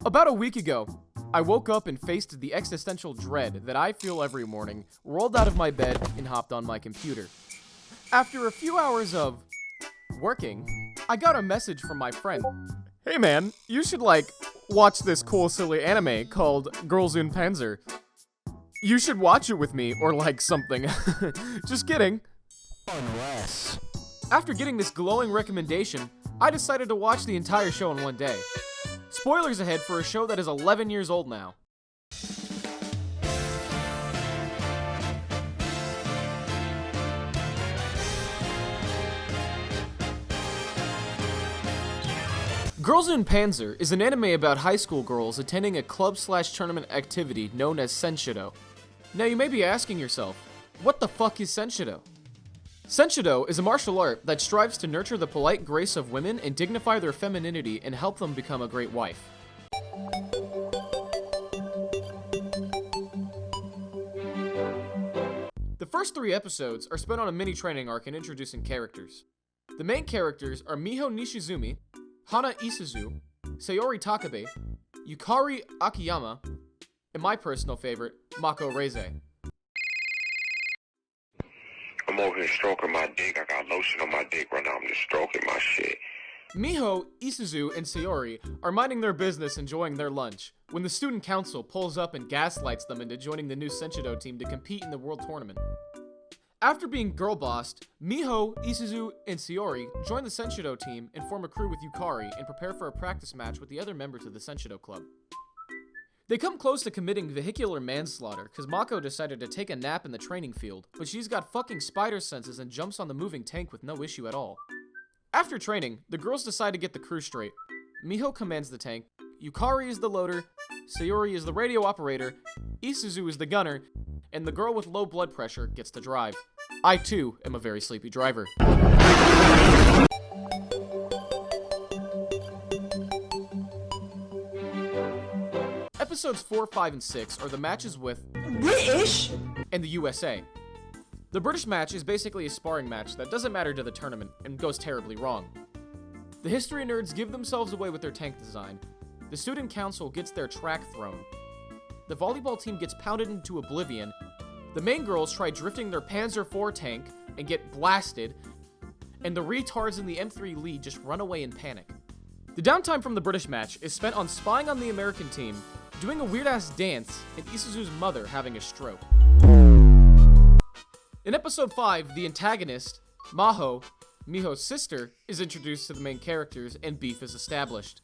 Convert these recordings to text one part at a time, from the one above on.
About a week ago, I woke up and faced the existential dread that I feel every morning, rolled out of my bed, and hopped on my computer. After a few hours of working, I got a message from my friend. Hey man, you should watch this cool silly anime called Und Panzer. You should watch it with me, or something. Just kidding. Unless. After getting this glowing recommendation, I decided to watch the entire show in one day. Spoilers ahead for a show that is 11 years old now. Und Panzer is an anime about high school girls attending a club/tournament activity known as Senshido. Now you may be asking yourself, what the fuck is Senshido? Senshido is a martial art that strives to nurture the polite grace of women and dignify their femininity and help them become a great wife. The first 3 episodes are spent on a mini training arc and introducing characters. The main characters are Miho Nishizumi, Hana Isuzu, Sayori Takabe, Yukari Akiyama, and my personal favorite, Mako Reize. I'm over here stroking my dick. I got lotion on my dick right now. I'm just stroking my shit. Miho, Isuzu, and Sayori are minding their business enjoying their lunch when the student council pulls up and gaslights them into joining the new Senshido team to compete in the world tournament. After being girl-bossed, Miho, Isuzu, and Sayori join the Senshido team and form a crew with Yukari and prepare for a practice match with the other members of the Senshido club. They come close to committing vehicular manslaughter because Mako decided to take a nap in the training field, but she's got fucking spider senses and jumps on the moving tank with no issue at all. After training, the girls decide to get the crew straight. Miho commands the tank, Yukari is the loader, Sayori is the radio operator, Isuzu is the gunner, and the girl with low blood pressure gets to drive. I too am a very sleepy driver. Episodes 4, 5, and 6 are the matches with British? and the USA. The British match is basically a sparring match that doesn't matter to the tournament and goes terribly wrong. The history nerds give themselves away with their tank design. The student council gets their track thrown. The volleyball team gets pounded into oblivion. The main girls try drifting their Panzer IV tank and get blasted. And the retards in the M3 lead just run away in panic. The downtime from the British match is spent on spying on the American team, doing a weird-ass dance, and Isuzu's mother having a stroke. In episode 5, the antagonist, Maho, Miho's sister, is introduced to the main characters and beef is established.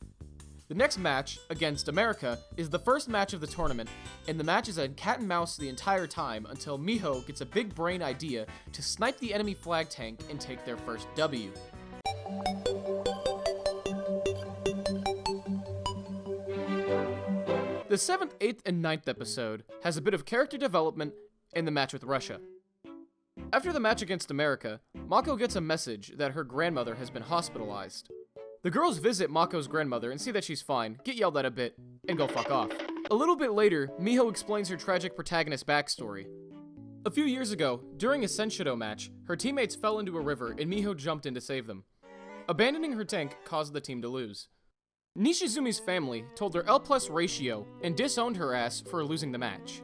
The next match, against America, is the first match of the tournament, and the match is a cat and mouse the entire time until Miho gets a big brain idea to snipe the enemy flag tank and take their first W. The 7th, 8th, and 9th episode has a bit of character development in the match with Russia. After the match against America, Mako gets a message that her grandmother has been hospitalized. The girls visit Mako's grandmother and see that she's fine, get yelled at a bit, and go fuck off. A little bit later, Miho explains her tragic protagonist's backstory. A few years ago, during a Senshido match, her teammates fell into a river and Miho jumped in to save them. Abandoning her tank caused the team to lose. Nishizumi's family told their L+ ratio and disowned her ass for losing the match.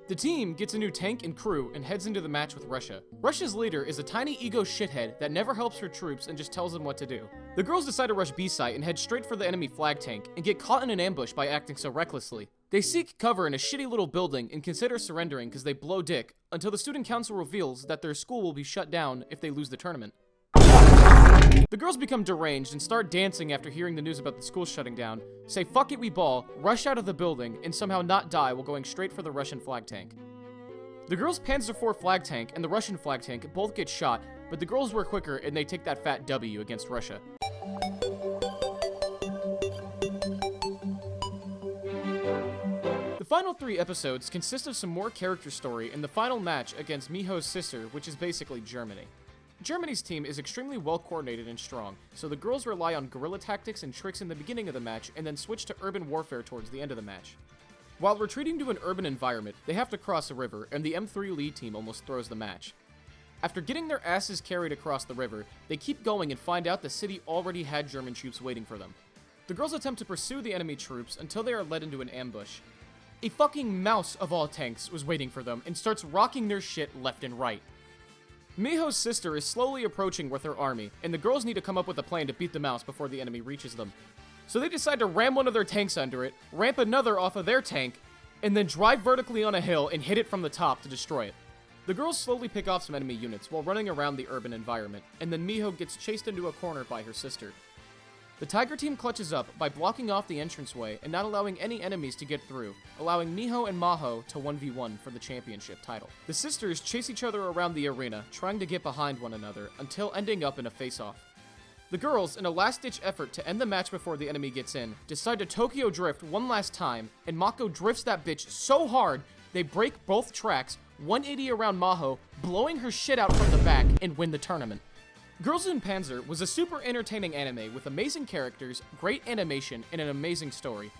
The team gets a new tank and crew and heads into the match with Russia. Russia's leader is a tiny ego shithead that never helps her troops and just tells them what to do. The girls decide to rush B site and head straight for the enemy flag tank and get caught in an ambush by acting so recklessly. They seek cover in a shitty little building and consider surrendering because they blow dick until the student council reveals that their school will be shut down if they lose the tournament. The girls become deranged and start dancing after hearing the news about the school shutting down, say fuck it we ball, rush out of the building, and somehow not die while going straight for the Russian flag tank. The girls' Panzer IV flag tank and the Russian flag tank both get shot, but the girls were quicker and they take that fat W against Russia. The final 3 episodes consist of some more character story in the final match against Miho's sister, which is basically Germany. Germany's team is extremely well coordinated and strong, so the girls rely on guerrilla tactics and tricks in the beginning of the match and then switch to urban warfare towards the end of the match. While retreating to an urban environment, they have to cross a river, and the M3 lead team almost throws the match. After getting their asses carried across the river, they keep going and find out the city already had German troops waiting for them. The girls attempt to pursue the enemy troops until they are led into an ambush. A fucking mouse of all tanks was waiting for them and starts rocking their shit left and right. Miho's sister is slowly approaching with her army, and the girls need to come up with a plan to beat the mouse before the enemy reaches them. So they decide to ram one of their tanks under it, ramp another off of their tank, and then drive vertically on a hill and hit it from the top to destroy it. The girls slowly pick off some enemy units while running around the urban environment, and then Miho gets chased into a corner by her sister. The Tiger team clutches up by blocking off the entranceway and not allowing any enemies to get through, allowing Miho and Maho to 1v1 for the championship title. The sisters chase each other around the arena, trying to get behind one another, until ending up in a face-off. The girls, in a last-ditch effort to end the match before the enemy gets in, decide to Tokyo Drift one last time, and Mako drifts that bitch so hard, they break both tracks, 180 around Maho, blowing her shit out from the back, and win the tournament. Girls Und Panzer was a super entertaining anime with amazing characters, great animation, and an amazing story.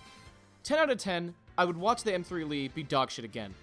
10 out of 10, I would watch the M3 Lee be dogshit again.